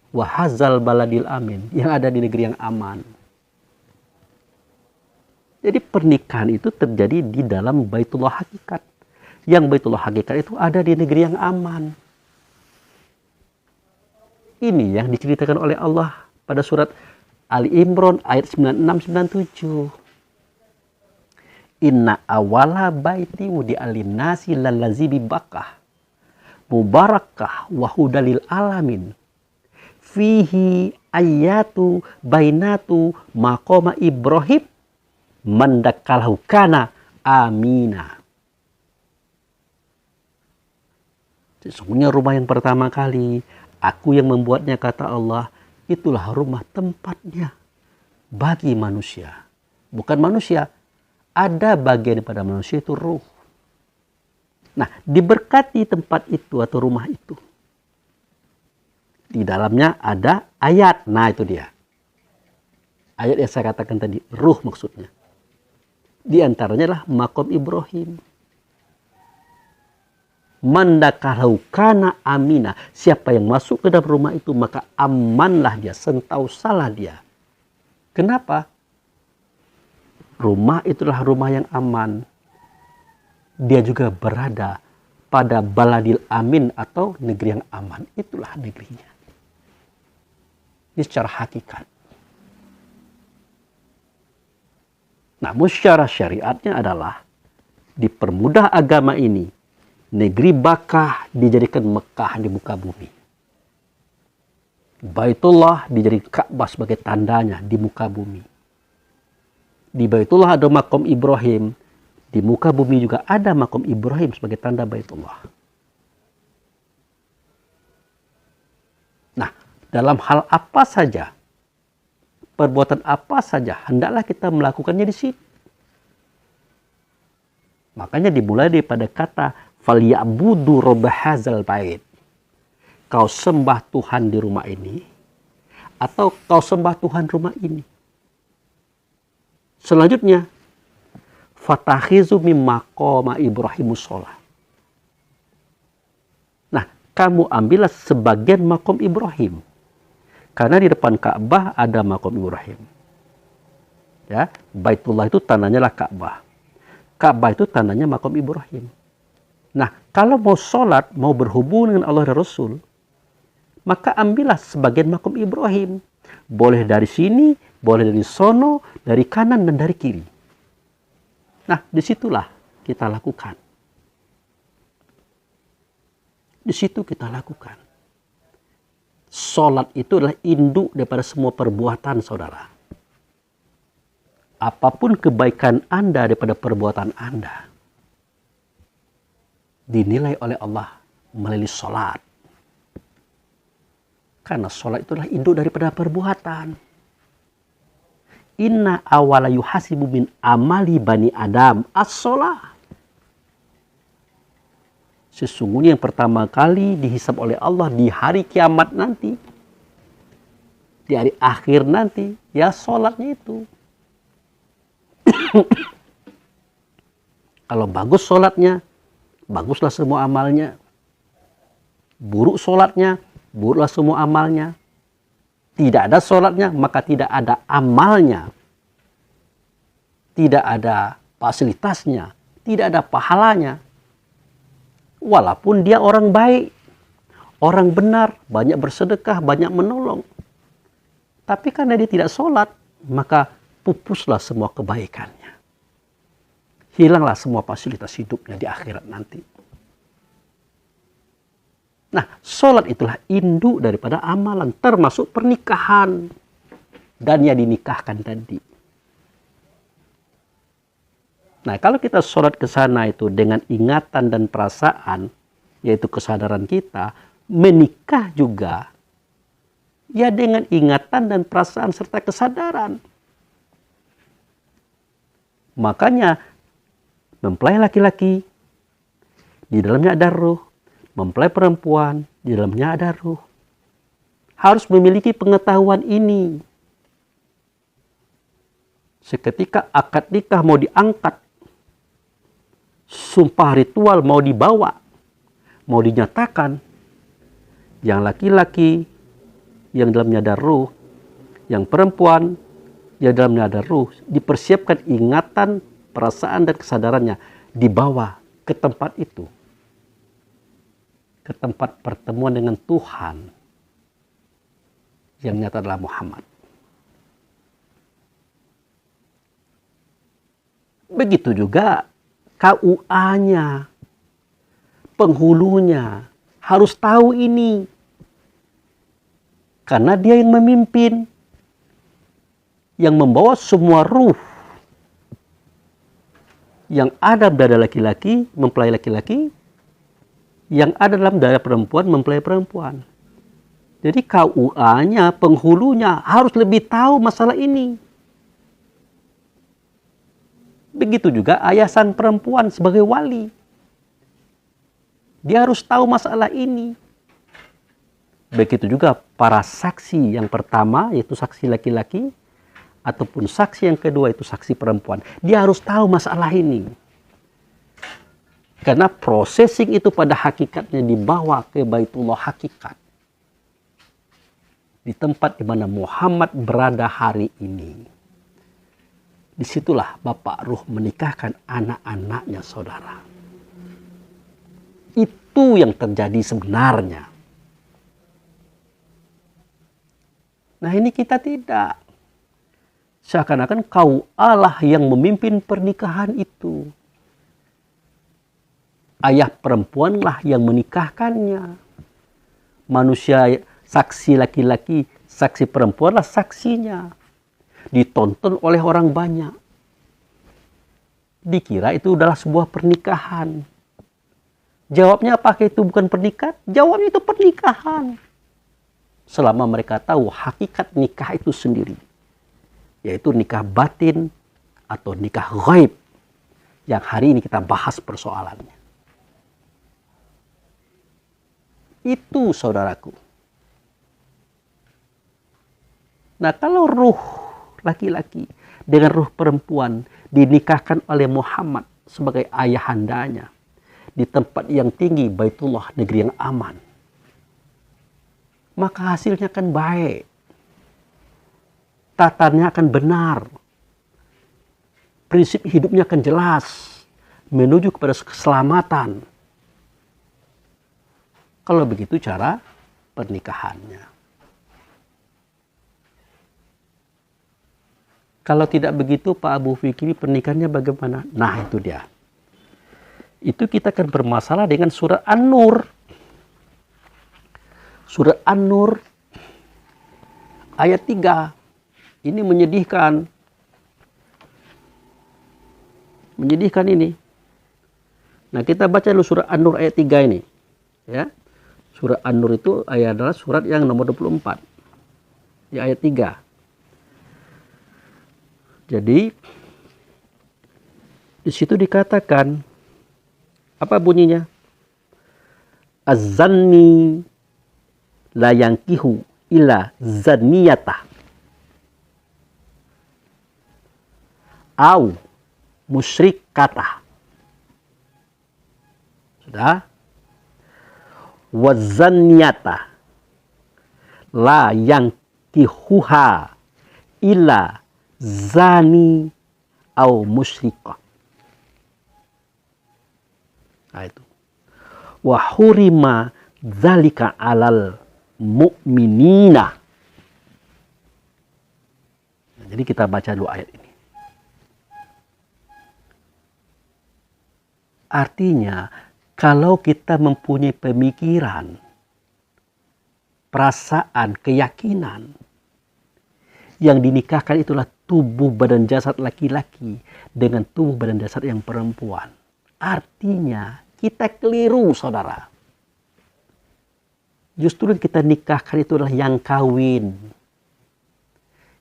Wahazal baladil amin. Yang ada di negeri yang aman. Jadi pernikahan itu terjadi di dalam Baitullah hakikat. Yang Baitullah hakikat itu ada di negeri yang aman. Ini yang diceritakan oleh Allah pada surat Ali Imran ayat 96-97. Inna awala baiti wudi'a linnasi lallazi bi Bakkah mubarakah wa hudalil alamin fihi ayatu bainatu maqama Ibrahim mandakalahu kana amina. Sesungguhnya rumah yang pertama kali aku yang membuatnya, kata Allah, itulah rumah tempatnya bagi manusia. Bukan manusia, ada bagian pada manusia itu ruh. Nah, diberkati tempat itu atau rumah itu. Di dalamnya ada ayat. Nah, itu dia. Ayat yang saya katakan tadi, ruh maksudnya. Di antaranya adalah maqam Ibrahim. Mandakalahu kana amina. Siapa yang masuk ke dalam rumah itu maka amanlah dia, sentausalah dia. Kenapa? Rumah itulah rumah yang aman. Dia juga berada pada baladil amin atau negeri yang aman. Itulah negerinya. Ini secara hakikat. Namun secara syariatnya adalah dipermudah agama ini. Negeri Bakkah dijadikan Mekah di muka bumi. Baitullah dijadikan Ka'bah sebagai tandanya di muka bumi. Di Baitullah ada maqam Ibrahim. Di muka bumi juga ada maqam Ibrahim sebagai tanda Baitullah. Nah, dalam hal apa saja, perbuatan apa saja, hendaklah kita melakukannya di situ. Makanya dimulai daripada kata falyabudu rabb hadzal bait. Kau sembah Tuhan di rumah ini atau kau sembah Tuhan rumah ini. Selanjutnya fatakhizu mim maqama Ibrahimus shalah. Nah, kamu ambillah sebagian maqam Ibrahim. Karena di depan Ka'bah ada maqam Ibrahim. Ya, Baitullah itu tandanya lah Ka'bah. Ka'bah itu tandanya maqam Ibrahim. Nah, kalau mau sholat, mau berhubungan dengan Allah dan Rasul, maka ambillah sebagian maqam Ibrahim. Boleh dari sini, boleh dari sono, dari kanan dan dari kiri. Nah, disitulah kita lakukan. Di situ kita lakukan. Sholat itu adalah induk daripada semua perbuatan saudara. Apapun kebaikan Anda daripada perbuatan Anda, dinilai oleh Allah melalui sholat. Karena sholat itu adalah induk daripada perbuatan. Inna awala yuhasibu min amali bani Adam as-sholah. Sesungguhnya yang pertama kali dihisab oleh Allah di hari kiamat nanti, di hari akhir nanti, ya sholatnya itu. Kalau bagus sholatnya, baguslah semua amalnya. Buruk sholatnya, buruklah semua amalnya. Tidak ada sholatnya, maka tidak ada amalnya. Tidak ada fasilitasnya, tidak ada pahalanya. Walaupun dia orang baik, orang benar, banyak bersedekah, banyak menolong. Tapi karena dia tidak sholat, maka pupuslah semua kebaikannya. Hilanglah semua fasilitas hidupnya di akhirat nanti. Nah, sholat itulah induk daripada amalan, termasuk pernikahan. Dan yang dinikahkan tadi. Nah, kalau kita sholat ke sana itu dengan ingatan dan perasaan, yaitu kesadaran kita, menikah juga, ya dengan ingatan dan perasaan serta kesadaran. Makanya, mempelai laki-laki, di dalamnya ada ruh. Mempelai perempuan, di dalamnya ada ruh. Harus memiliki pengetahuan ini. Seketika akad nikah mau diangkat, sumpah ritual mau dibawa, mau dinyatakan, yang laki-laki, yang dalamnya ada ruh, yang perempuan, yang dalamnya ada ruh, dipersiapkan ingatan, perasaan, dan kesadarannya, dibawa ke tempat itu. Ke tempat pertemuan dengan Tuhan. yang nyata adalah Muhammad. Begitu juga KUA-nya, penghulunya harus tahu ini. Karena dia yang memimpin, yang membawa semua ruh yang ada pada laki-laki mempelai laki-laki, yang ada dalam dada perempuan mempelai perempuan. Jadi KUA-nya, penghulunya harus lebih tahu masalah ini. Begitu juga ayah sang perempuan sebagai wali. Dia harus tahu masalah ini. Begitu juga para saksi yang pertama, yaitu saksi laki-laki, ataupun saksi yang kedua, itu saksi perempuan. Dia harus tahu masalah ini. Karena processing itu pada hakikatnya dibawa ke Baitullah Hakikat. Di tempat di mana Muhammad berada hari ini. Disitulah Bapak Ruh menikahkan anak-anaknya, saudara. Itu yang terjadi sebenarnya. Nah, ini kita tidak. Seakan-akan kau Allah yang memimpin pernikahan itu. Ayah perempuanlah yang menikahkannya. Manusia saksi laki-laki, saksi perempuanlah saksinya. Ditonton oleh orang banyak. Dikira itu adalah sebuah pernikahan. Jawabnya apakah itu bukan pernikahan? Jawabnya itu pernikahan. Selama mereka tahu hakikat nikah itu sendiri. Yaitu nikah batin atau nikah ghaib. Yang hari ini kita bahas persoalannya. Itu saudaraku. Nah, kalau ruh laki-laki dengan ruh perempuan dinikahkan oleh Muhammad sebagai ayahandanya di tempat yang tinggi, Baitullah, negeri yang aman, maka hasilnya akan baik, tatanya akan benar, prinsip hidupnya akan jelas, menuju kepada keselamatan. Kalau begitu cara pernikahannya. Kalau tidak begitu Pak Abu Fikri, pernikahannya bagaimana? Nah, itu dia. Itu kita akan bermasalah dengan surat An-Nur. Surat An-Nur ayat 3. Ini menyedihkan. Menyedihkan ini. Nah, kita baca dulu surat An-Nur ayat 3 ini. Ya. Surat An-Nur itu adalah surat yang nomor 24. Di ayat 3. Jadi di situ dikatakan apa bunyinya? Az-zanni la yankihu illa zanniyatah au musyrikatah. Sudah? Wazanniyatah la yankihuha illa zani au musyrikah. Nah, itu. Wa hurima dzalika alal mu'minina. Nah, jadi kita baca dulu ayat ini. Artinya, kalau kita mempunyai pemikiran, perasaan, keyakinan, yang dinikahkan itulah tubuh badan jasad laki-laki dengan tubuh badan jasad yang perempuan. Artinya kita keliru, saudara. Justru yang kita nikahkan itu adalah yang kawin.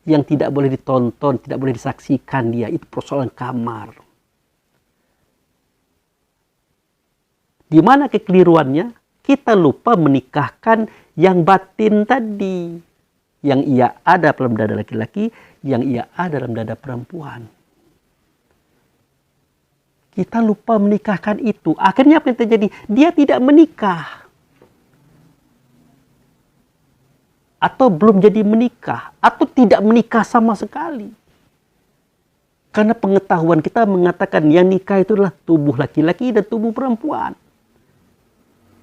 Yang tidak boleh ditonton, tidak boleh disaksikan dia. Itu persoalan kamar. Di mana kekeliruannya? Kita lupa menikahkan yang batin tadi. Yang ia ada dalam dada laki-laki, yang ia ada dalam dada perempuan. Kita lupa menikahkan itu. Akhirnya apa yang terjadi? Dia tidak menikah. Atau belum jadi menikah. Atau tidak menikah sama sekali. Karena pengetahuan kita mengatakan yang nikah itu adalah tubuh laki-laki dan tubuh perempuan.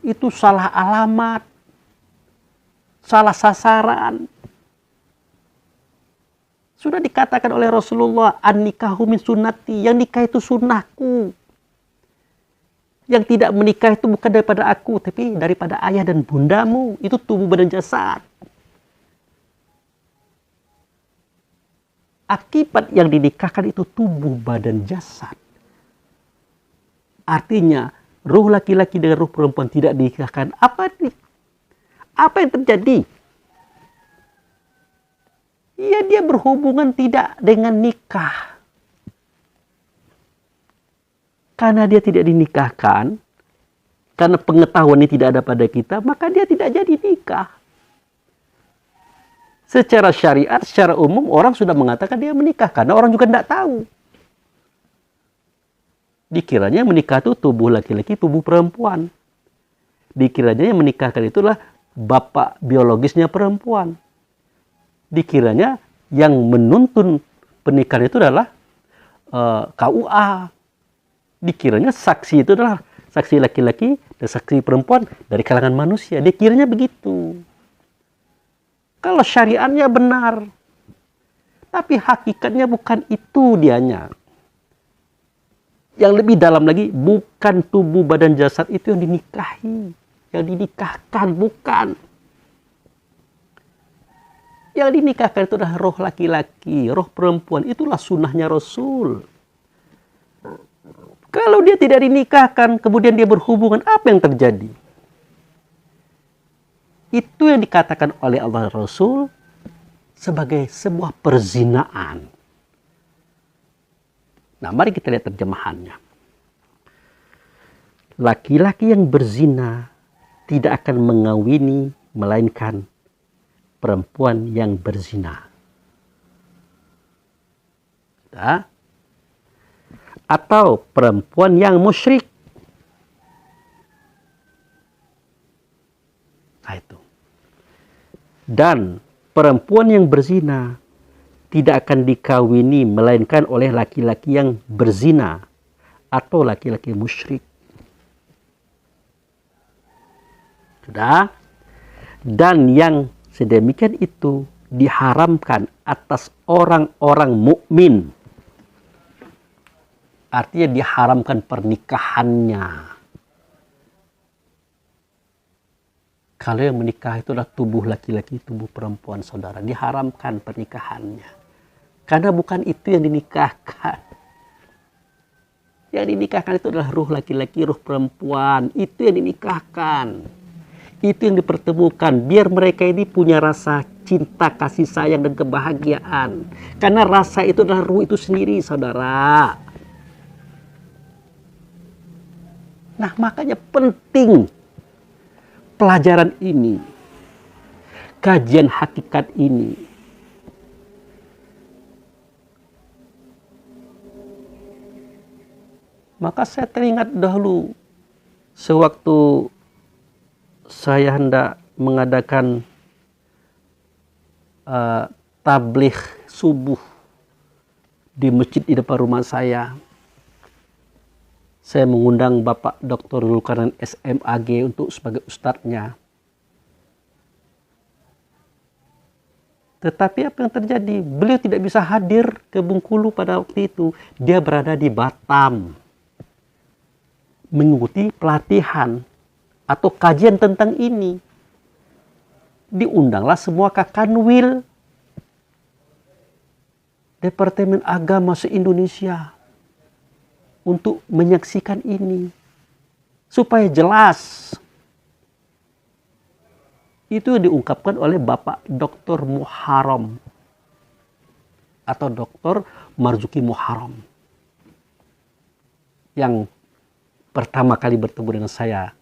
Itu salah alamat. Salah sasaran. Sudah dikatakan oleh Rasulullah, an-nikahu min sunnati, yang nikah itu sunnahku. Yang tidak menikah itu bukan daripada aku, tapi daripada ayah dan bundamu. Itu tubuh badan jasad. Akibat yang dinikahkan itu tubuh badan jasad. Artinya, ruh laki-laki dengan ruh perempuan tidak dinikahkan. Apa yang terjadi? Ya, dia berhubungan tidak dengan nikah. Karena dia tidak dinikahkan, karena pengetahuan ini tidak ada pada kita, maka dia tidak jadi nikah. Secara syariat, secara umum orang sudah mengatakan dia menikah, karena orang juga tidak tahu. Dikiranya menikah itu tubuh laki-laki, tubuh perempuan. Dikiranya yang menikahkan itulah bapak biologisnya perempuan. Dikiranya yang menuntun pernikahan itu adalah KUA. Dikiranya saksi itu adalah saksi laki-laki dan saksi perempuan dari kalangan manusia. Dikiranya begitu. Kalau syariatnya benar. Tapi hakikatnya bukan itu dianya. Yang lebih dalam lagi, bukan tubuh badan jasad itu yang dinikahi. Yang dinikahkan, bukan. Yang dinikahkan itu adalah roh laki-laki, roh perempuan. Itulah sunnahnya Rasul. Kalau dia tidak dinikahkan, kemudian dia berhubungan, apa yang terjadi? Itu yang dikatakan oleh Allah Rasul sebagai sebuah perzinaan. Nah, mari kita lihat terjemahannya. Laki-laki yang berzina tidak akan mengawini, melainkan perempuan yang berzina. Nah, atau perempuan yang musyrik. Nah, itu. Dan perempuan yang berzina tidak akan dikawini melainkan oleh laki-laki yang berzina atau laki-laki musyrik. Sudah? Dan yang sedemikian itu diharamkan atas orang-orang mukmin. Artinya diharamkan pernikahannya. Kalau yang menikah itu adalah tubuh laki-laki, tubuh perempuan, saudara. Diharamkan pernikahannya. Karena bukan itu yang dinikahkan. Yang dinikahkan itu adalah ruh laki-laki, ruh perempuan. Itu yang dinikahkan. Itu yang dipertemukan. Biar mereka ini punya rasa cinta, kasih sayang, dan kebahagiaan. Karena rasa itu adalah ruh itu sendiri, saudara. Nah, makanya penting pelajaran ini, kajian hakikat ini. Maka saya teringat dahulu sewaktu saya hendak mengadakan tabligh subuh di masjid di depan rumah saya. Saya mengundang Bapak Dr. Zulkarnain SMAG untuk sebagai ustadznya. Tetapi apa yang terjadi? Beliau tidak bisa hadir ke Bengkulu pada waktu itu. Dia berada di Batam. Mengikuti pelatihan atau kajian tentang ini. Diundanglah semua Kakanwil. Departemen Agama se-Indonesia. Untuk menyaksikan ini. Supaya jelas. Itu diungkapkan oleh Bapak Dr. Muharram. Atau Dr. Marzuki Muharram. Yang pertama kali bertemu dengan saya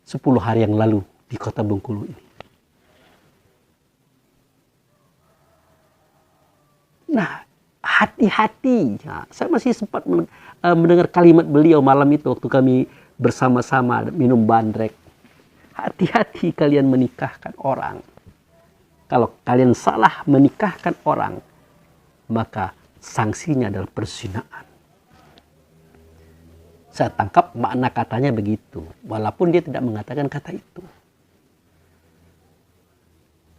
10 hari yang lalu di kota Bengkulu ini. Nah, hati-hati. Ya, saya masih sempat mendengar kalimat beliau malam itu waktu kami bersama-sama minum bandrek. Hati-hati kalian menikahkan orang. Kalau kalian salah menikahkan orang, maka sanksinya adalah perzinaan. Saya tangkap makna katanya begitu, walaupun dia tidak mengatakan kata itu.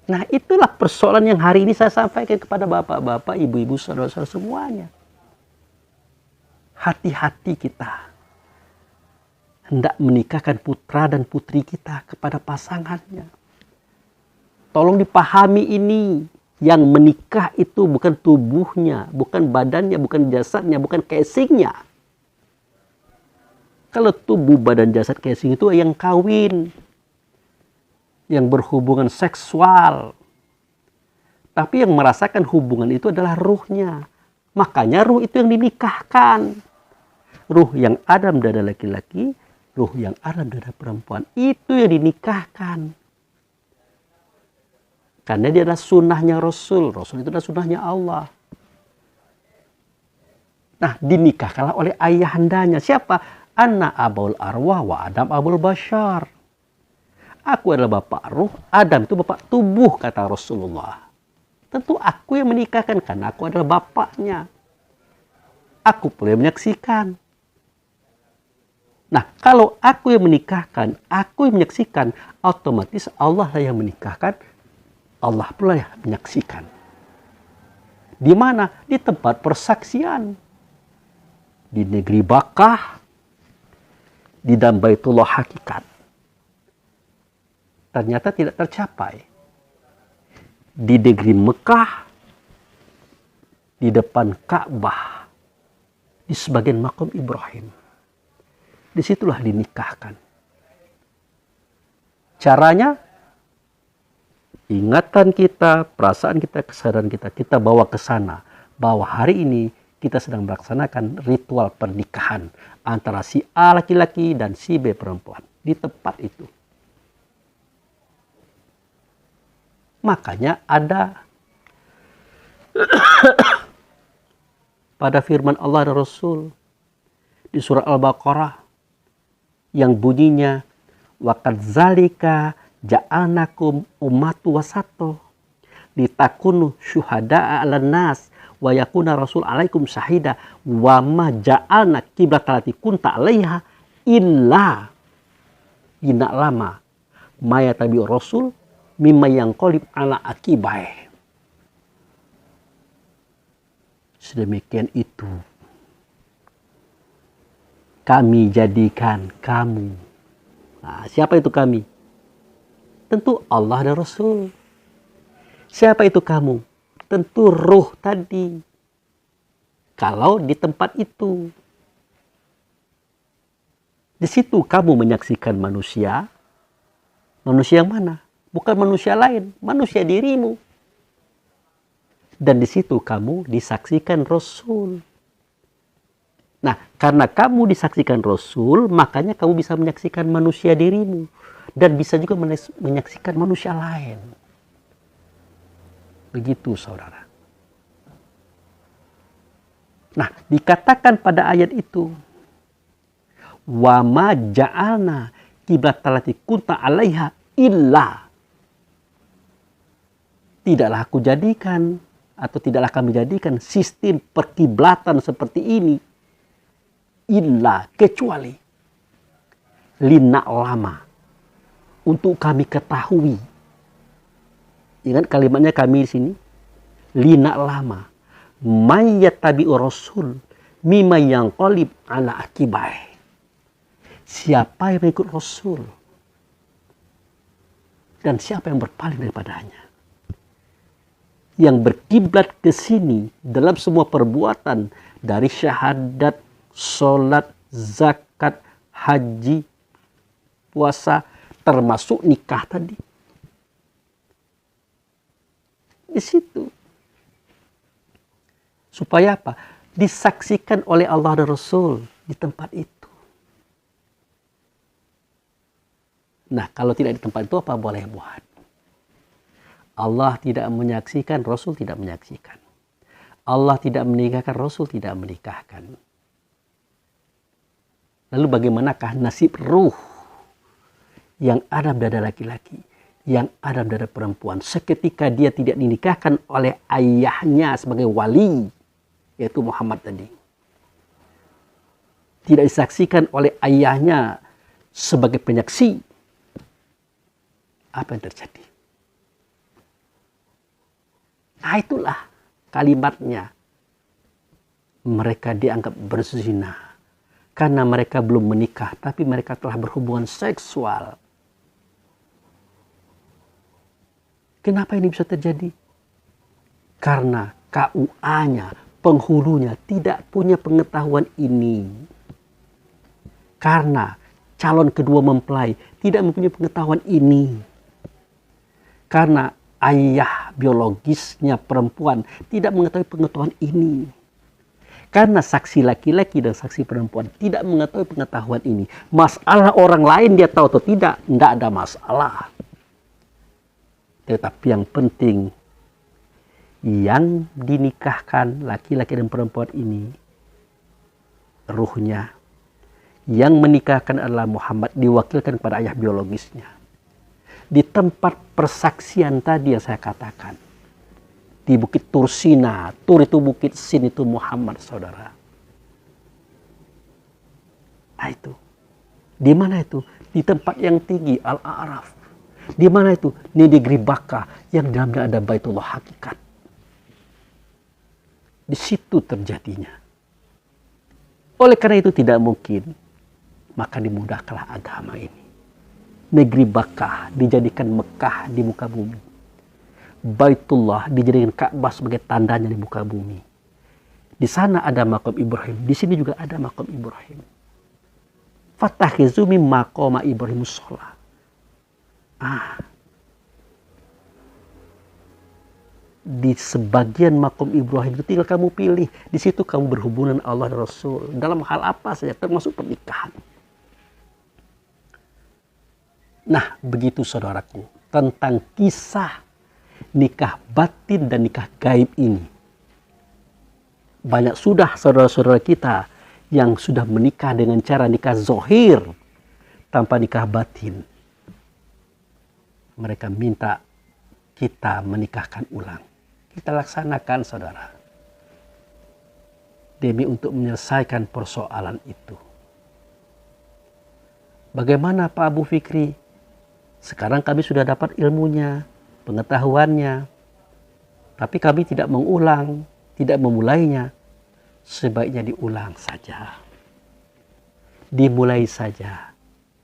Nah, itulah persoalan yang hari ini saya sampaikan kepada bapak-bapak, ibu-ibu, saudara-saudara semuanya. Hati-hati kita hendak menikahkan putra dan putri kita kepada pasangannya. Tolong dipahami ini. Yang menikah itu bukan tubuhnya, bukan badannya, bukan jasadnya, bukan casingnya. Kalau tubuh, badan, jasad, casing itu yang kawin, yang berhubungan seksual. Tapi yang merasakan hubungan itu adalah ruhnya. Makanya ruh itu yang dinikahkan. Ruh yang ada pada dada laki-laki, ruh yang ada pada dada perempuan. Itu yang dinikahkan. Karena dia adalah sunnahnya Rasul. Rasul itu adalah sunnahnya Allah. Nah, dinikahkanlah oleh ayahandanya. Siapa? Ana abul arwah wa Adam abul bashar. Aku adalah bapak ruh, Adam itu bapak tubuh, kata Rasulullah. Tentu aku yang menikahkan karena aku adalah bapaknya. Aku pula yang menyaksikan. Nah, kalau aku yang menikahkan, aku yang menyaksikan, otomatis Allah lah yang menikahkan, Allah pula yang menyaksikan. Di mana? Di tempat persaksian. Di negeri Bakkah, di dalam Baitullah hakikat. Ternyata tidak tercapai. Di negeri Mekah, di depan Ka'bah, di sebagian makam Ibrahim. Disitulah dinikahkan. Caranya, ingatan kita, perasaan kita, kesadaran kita, kita bawa ke sana. Bahwa hari ini kita sedang melaksanakan ritual pernikahan antara si A laki-laki dan si B perempuan. Di tempat itu. Makanya ada pada firman Allah dan Rasul di surah Al-Baqarah yang bunyinya waqad zalika ja'alnakum ummatu wasato litakunu syuhada'a 'alan nas wa yakuna rasul 'alaikum syahida wa ma ja'alna qiblatan kunta 'alaiha illa lama maya tabi rasul mimma yanqalib 'ala aqibai. Sedemikian itu kami jadikan kamu. Nah, siapa itu kami? Tentu Allah dan Rasul. Siapa itu kamu? Tentu ruh tadi. Kalau di tempat itu. Di situ kamu menyaksikan manusia. Manusia yang mana? Bukan manusia lain. Manusia dirimu. Dan di situ kamu disaksikan Rasul. Nah, karena kamu disaksikan Rasul, makanya kamu bisa menyaksikan manusia dirimu. Dan bisa juga menyaksikan manusia lain. Begitu, saudara. Nah, dikatakan pada ayat itu, wa ma ja'alna qiblatan allati kunta 'alaiha illa. Tidaklah aku jadikan atau tidaklah kami jadikan sistem perkiblatan seperti ini illa kecuali lina lama. Untuk kami ketahui. Ingat kalimatnya kami di sini. Lina lama. Mayyatabi'u rasul mimma yanqalib ala aqibai. Siapa yang mengikut Rasul? Dan siapa yang berpaling daripadanya? Yang berkiblat ke sini dalam semua perbuatan dari syahadat, sholat, zakat, haji, puasa, termasuk nikah tadi. Di situ. Supaya apa? Disaksikan oleh Allah dan Rasul di tempat itu. Nah, kalau tidak di tempat itu apa boleh buat? Allah tidak menyaksikan, Rasul tidak menyaksikan. Allah tidak menikahkan, Rasul tidak menikahkan. Lalu bagaimanakah nasib ruh yang ada pada laki-laki, yang ada pada perempuan, seketika dia tidak dinikahkan oleh ayahnya sebagai wali, yaitu Muhammad tadi. Tidak disaksikan oleh ayahnya sebagai penyaksi. Apa yang terjadi? Ah, itulah kalimatnya. Mereka dianggap berzina karena mereka belum menikah, tapi mereka telah berhubungan seksual. Kenapa ini bisa terjadi? Karena KUA-nya, penghulunya tidak punya pengetahuan ini. Karena calon kedua mempelai tidak mempunyai pengetahuan ini. Karena ayah biologisnya perempuan tidak mengetahui pengetahuan ini. Karena saksi laki-laki dan saksi perempuan tidak mengetahui pengetahuan ini. Masalah orang lain dia tahu atau tidak ada masalah. Tetapi yang penting, yang dinikahkan laki-laki dan perempuan ini, ruhnya, yang menikahkan adalah Muhammad, diwakilkan kepada ayah biologisnya. Di tempat persaksian tadi yang saya katakan, di Bukit Tursina, Tur itu bukit, Sin itu Muhammad, saudara. Nah itu, di mana itu? Di tempat yang tinggi, Al-A'raf. Di mana itu? Di negeri Baka, yang dalamnya ada Baitullah Hakikat. Di situ terjadinya. Oleh karena itu tidak mungkin, maka dimudahkanlah agama ini. Negeri Baka dijadikan Mekah di muka bumi. Baitullah dijadikan Ka'bah sebagai tandanya di muka bumi. Di sana ada makam Ibrahim, di sini juga ada makam Ibrahim. Fattakhizu min maqama Ibrahim shalah. Di sebagian makam Ibrahim itu tinggal kamu pilih. Di situ kamu berhubungan Allah dan Rasul. Dalam hal apa saja, termasuk pernikahan. Nah, begitu saudaraku, tentang kisah nikah batin dan nikah gaib ini. Banyak sudah saudara-saudara kita yang sudah menikah dengan cara nikah zohir tanpa nikah batin. Mereka minta kita menikahkan ulang. Kita laksanakan, saudara. Demi untuk menyelesaikan persoalan itu. Bagaimana Pak Abu Fikri? Sekarang kami sudah dapat ilmunya, pengetahuannya. Tapi kami tidak mengulang, tidak memulainya. Sebaiknya diulang saja. Dimulai saja.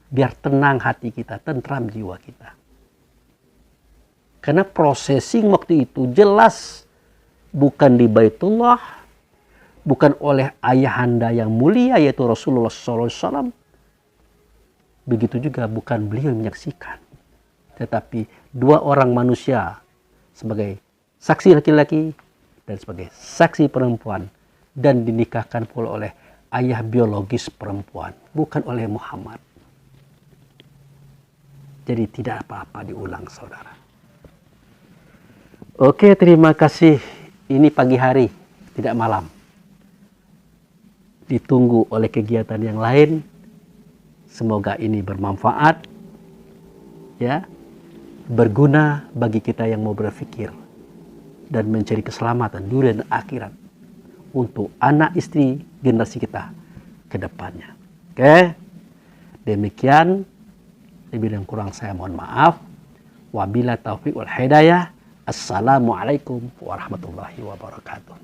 Biar tenang hati kita, tentram jiwa kita. Karena processing waktu itu jelas bukan di Baitullah, bukan oleh ayahanda yang mulia yaitu Rasulullah SAW. Begitu juga bukan beliau yang menyaksikan. Tetapi dua orang manusia sebagai saksi laki-laki dan sebagai saksi perempuan. Dan dinikahkan pula oleh ayah biologis perempuan, bukan oleh Muhammad. Jadi tidak apa-apa diulang, saudara. Oke, terima kasih. Ini pagi hari, tidak malam. Ditunggu oleh kegiatan yang lain. Semoga ini bermanfaat, ya, berguna bagi kita yang mau berpikir dan mencari keselamatan dunia dan akhirat untuk anak istri generasi kita ke depannya. Oke, demikian. Lebih dan kurang saya mohon maaf. Wabila taufiq wal hidayah. Assalamualaikum warahmatullahi wabarakatuh.